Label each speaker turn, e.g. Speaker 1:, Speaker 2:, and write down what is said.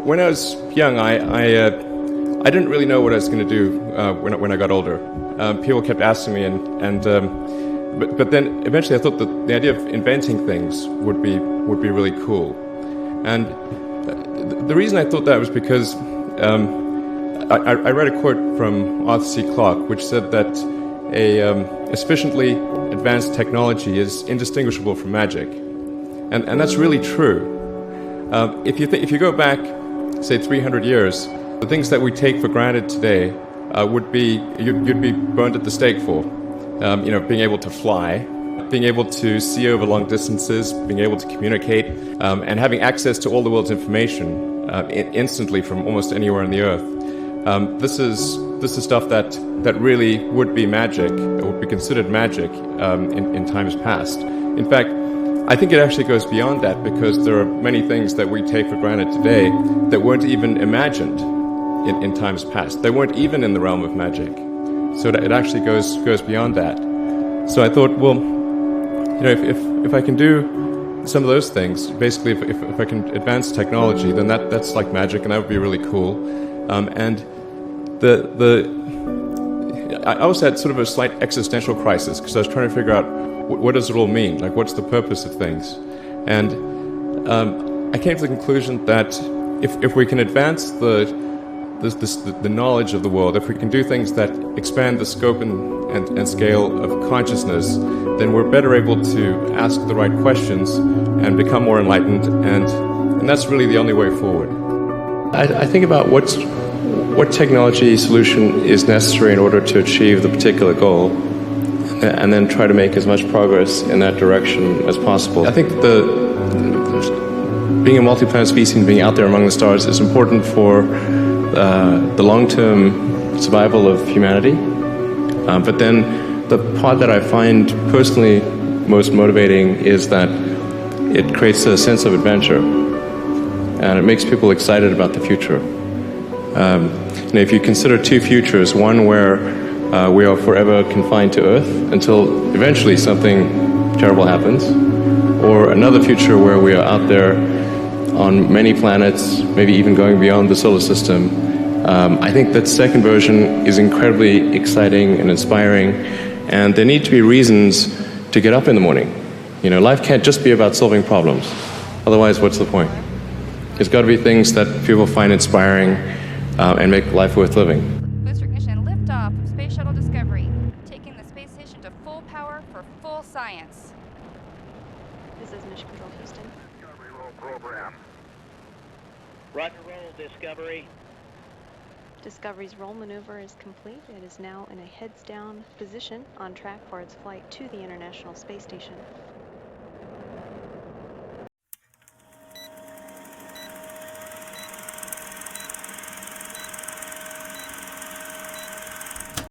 Speaker 1: when I was young, I didn't really know what I was going to do when I got older. People kept asking me, but then eventually I thought that the idea of inventing things would be really cool. And the reason I thought that was because I read a quote from Arthur C. Clarke, which said that a sufficiently advanced technology is indistinguishable from magic, and that's really true. If you go back, say 300 years, the things that we take for granted today would be you'd be burned at the stake for. Being able to fly, being able to see over long distances, being able to communicate, and having access to all the world's information instantly from almost anywhere on the earth. This is stuff that really would be magic, or would be considered magic in times past. In fact, I think it actually goes beyond that, because there are many things that we take for granted today that weren't even imagined in times past. They weren't even in the realm of magic. So it actually goes beyond that. So I thought, well, if I can do some of those things, basically if I can advance technology, then that's like magic, and that would be really cool. And I also had sort of a slight existential crisis, because I was trying to figure out what does it all mean? Like, what's the purpose of things? And I came to the conclusion that if we can advance the knowledge of the world, if we can do things that expand the scope and scale of consciousness, then we're better able to ask the right questions and become more enlightened, and that's really the only way forward. I think about what technology solution is necessary in order to achieve the particular goal, and then try to make as much progress in that direction as possible. I think being a multi-planet species and being out there among the stars is important for the long-term survival of humanity. But then the part that I find personally most motivating is that it creates a sense of adventure, and it makes people excited about the future. If you consider two futures, one where we are forever confined to Earth until eventually something terrible happens, or another future where we are out there on many planets, maybe even going beyond the solar system. I think that second version is incredibly exciting and inspiring, and there need to be reasons to get up in the morning. Life can't just be about solving problems. Otherwise, what's the point? There's got to be things that people find inspiring and make life worth living.
Speaker 2: Booster ignition, liftoff of Space Shuttle Discovery, taking the space station to full power for full science.
Speaker 3: This is Mission Control, Houston.
Speaker 4: Discovery roll program.
Speaker 5: Roger, roll, Discovery.
Speaker 3: Discovery's roll maneuver is complete. It is now in a heads-down position on track for its flight to the International Space Station.